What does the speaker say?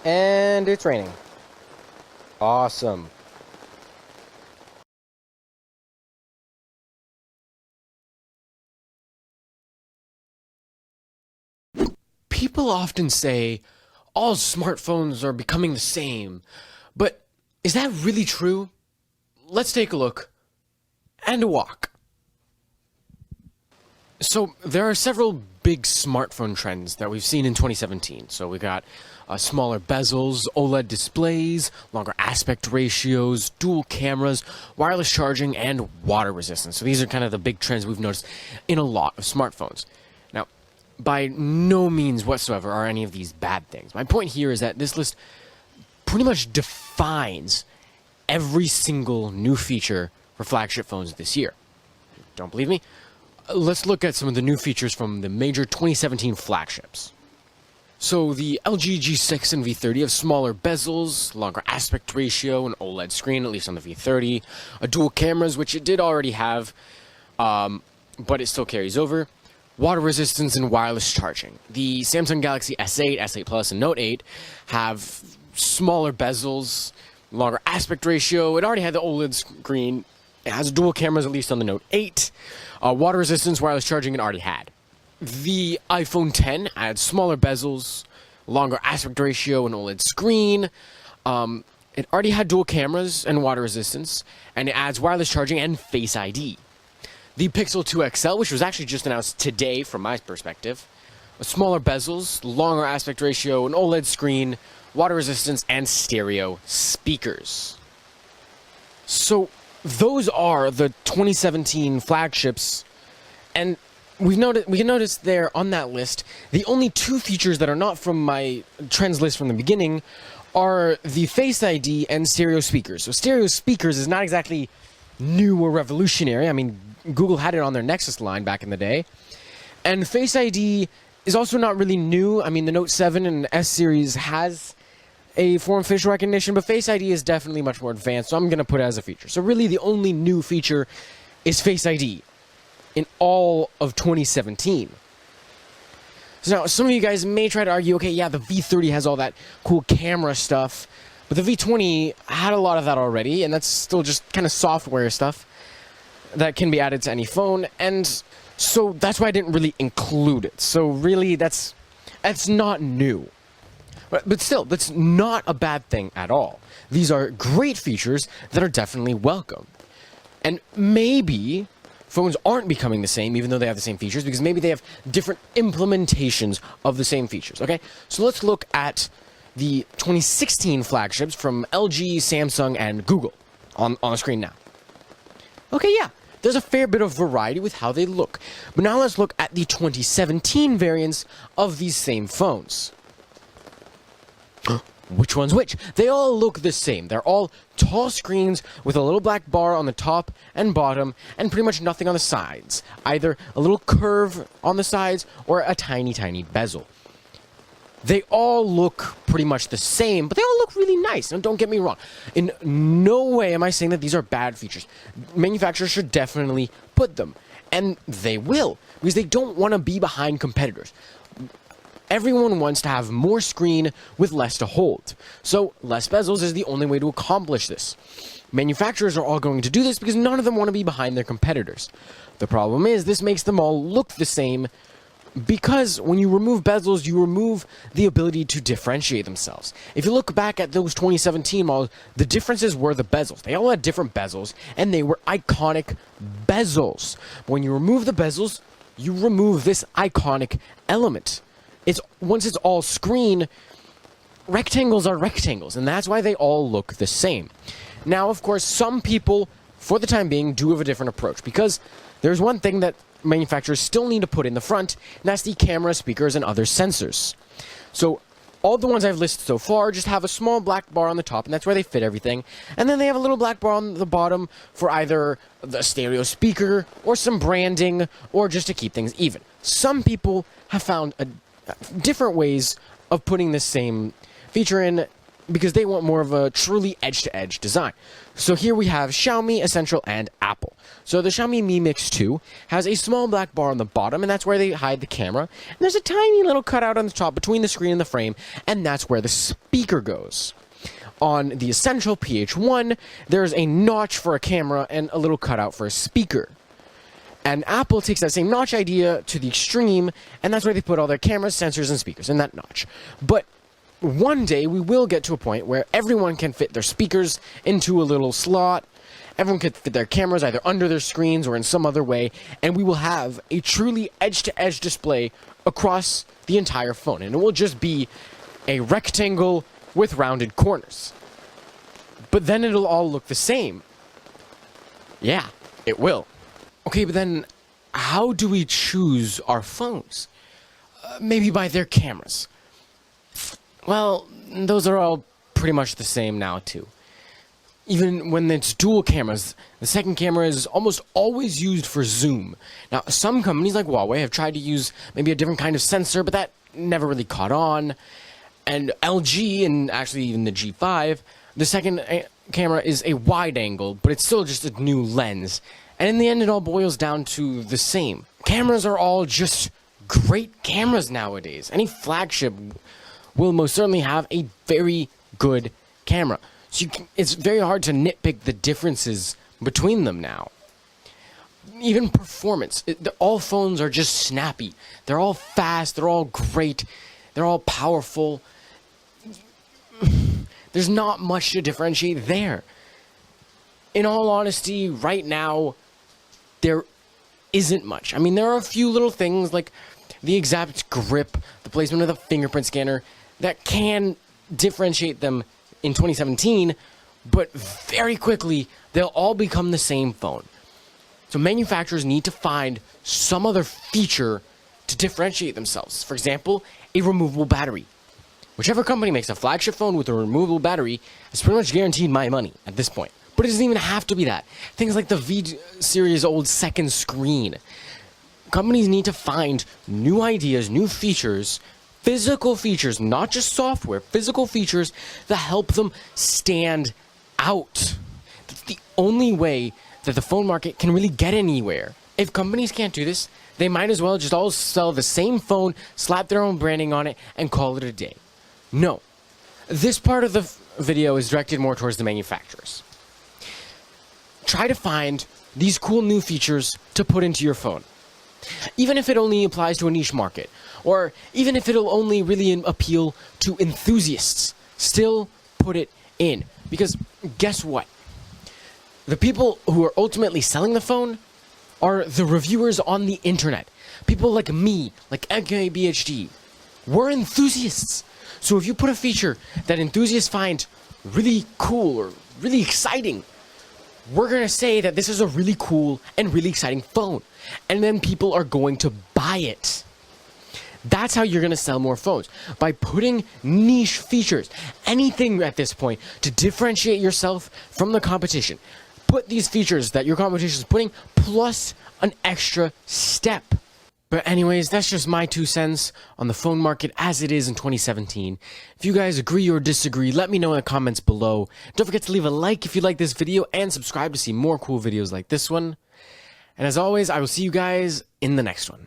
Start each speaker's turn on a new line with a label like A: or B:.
A: And it's raining. Awesome. People often say all smartphones are becoming the same, but is that really true? Let's take a look and a walk. So there are several big smartphone trends that we've seen in 2017. So we got smaller bezels, OLED displays, longer aspect ratios, dual cameras, wireless charging, and water resistance. So these are kind of the big trends we've noticed in a lot of smartphones. Now, by no means whatsoever are any of these bad things. My point here is that this list pretty much defines every single new feature for flagship phones this year. Don't believe me? Let's look at some of the new features from the major 2017 flagships. So the LG G6 and V30 have smaller bezels, longer aspect ratio, an OLED screen, at least on the V30, dual cameras, which it did already have, but it still carries over, water resistance, and wireless charging. The Samsung Galaxy S8, S8 Plus, and Note 8 have smaller bezels, longer aspect ratio. It already had the OLED screen. It has dual cameras, at least on the Note 8. Water resistance, wireless charging, it already had. The iPhone X adds smaller bezels, longer aspect ratio, and OLED screen. It already had dual cameras and water resistance, and it adds wireless charging and Face ID. The Pixel 2 XL, which was actually just announced today from my perspective, smaller bezels, longer aspect ratio, an OLED screen, water resistance, and stereo speakers. So those are the 2017 flagships, and we can notice there on that list, the only two features that are not from my trends list from the beginning are the Face ID and stereo speakers. So stereo speakers is not exactly new or revolutionary. I mean, Google had it on their Nexus line back in the day. And Face ID is also not really new. I mean, the Note 7 and S series has a form of facial recognition, but Face ID is definitely much more advanced, so I'm going to put it as a feature. So really, the only new feature is Face ID in all of 2017. So now, some of you guys may try to argue, okay, yeah, the V30 has all that cool camera stuff, but the V20 had a lot of that already, and that's still just kind of software stuff that can be added to any phone, and so that's why I didn't really include it. So really, that's not new. But still, that's not a bad thing at all. These are great features that are definitely welcome. And maybe phones aren't becoming the same, even though they have the same features, because maybe they have different implementations of the same features, okay? So let's look at the 2016 flagships from LG, Samsung, and Google on the screen now. Okay, yeah, there's a fair bit of variety with how they look. But now let's look at the 2017 variants of these same phones. Which one's which? They all look the same. They're all tall screens with a little black bar on the top and bottom and pretty much nothing on the sides. Either a little curve on the sides or a tiny, tiny bezel. They all look pretty much the same, but they all look really nice. And don't get me wrong. In no way am I saying that these are bad features. Manufacturers should definitely put them. And they will, because they don't want to be behind competitors. Everyone wants to have more screen with less to hold. So less bezels is the only way to accomplish this. Manufacturers are all going to do this because none of them want to be behind their competitors. The problem is this makes them all look the same because when you remove bezels, you remove the ability to differentiate themselves. If you look back at those 2017 models, the differences were the bezels. They all had different bezels, and they were iconic bezels. When you remove the bezels, you remove this iconic element. Once it's all screen, rectangles are rectangles, and that's why they all look the same. Now, of course, some people, for the time being, do have a different approach, because there's one thing that manufacturers still need to put in the front, and that's the camera, speakers, and other sensors. So all the ones I've listed so far just have a small black bar on the top, and that's where they fit everything. And then they have a little black bar on the bottom for either the stereo speaker, or some branding, or just to keep things even. Some people have found different ways of putting the same feature in, because they want more of a truly edge-to-edge design. So here we have Xiaomi, Essential, and Apple. So the Xiaomi Mi Mix 2 has a small black bar on the bottom, and that's where they hide the camera. And there's a tiny little cutout on the top between the screen and the frame, and that's where the speaker goes. On the Essential PH1, there's a notch for a camera and a little cutout for a speaker. And Apple takes that same notch idea to the extreme, and that's where they put all their cameras, sensors, and speakers in that notch. But one day we will get to a point where everyone can fit their speakers into a little slot. Everyone can fit their cameras either under their screens or in some other way, and we will have a truly edge-to-edge display across the entire phone. And it will just be a rectangle with rounded corners. But then it'll all look the same. Yeah, it will. Okay, but then how do we choose our phones? Maybe by their cameras. Well, those are all pretty much the same now, too. Even when it's dual cameras, the second camera is almost always used for zoom. Now, some companies like Huawei have tried to use maybe a different kind of sensor, but that never really caught on. And LG, and actually even the G5, the second camera is a wide angle, but it's still just a new lens. And in the end, it all boils down to the same. Cameras are all just great cameras nowadays. Any flagship will most certainly have a very good camera. So it's very hard to nitpick the differences between them now. Even performance. All phones are just snappy. They're all fast. They're all great. They're all powerful. There's not much to differentiate there. In all honesty, right now, there isn't much. I mean, there are a few little things like the exact grip, the placement of the fingerprint scanner, that can differentiate them in 2017, but very quickly, they'll all become the same phone. So manufacturers need to find some other feature to differentiate themselves. For example, a removable battery. Whichever company makes a flagship phone with a removable battery has pretty much guaranteed my money at this point. But it doesn't even have to be that. Things like the V series old second screen. Companies need to find new ideas, new features, physical features, not just software, physical features that help them stand out. That's the only way that the phone market can really get anywhere. If companies can't do this, they might as well just all sell the same phone, slap their own branding on it, and call it a day. No. This part of the video is directed more towards the manufacturers. Try to find these cool new features to put into your phone. Even if it only applies to a niche market, or even if it'll only really appeal to enthusiasts, still put it in. Because guess what? The people who are ultimately selling the phone are the reviewers on the internet. People like me, like MKBHD. We're enthusiasts. So if you put a feature that enthusiasts find really cool or really exciting, we're going to say that this is a really cool and really exciting phone. And then people are going to buy it. That's how you're going to sell more phones. By putting niche features, anything at this point, to differentiate yourself from the competition. Put these features that your competition is putting, plus an extra step. But anyways, that's just my 2 cents on the phone market as it is in 2017. If you guys agree or disagree, let me know in the comments below. Don't forget to leave a like if you like this video and subscribe to see more cool videos like this one. And as always, I will see you guys in the next one.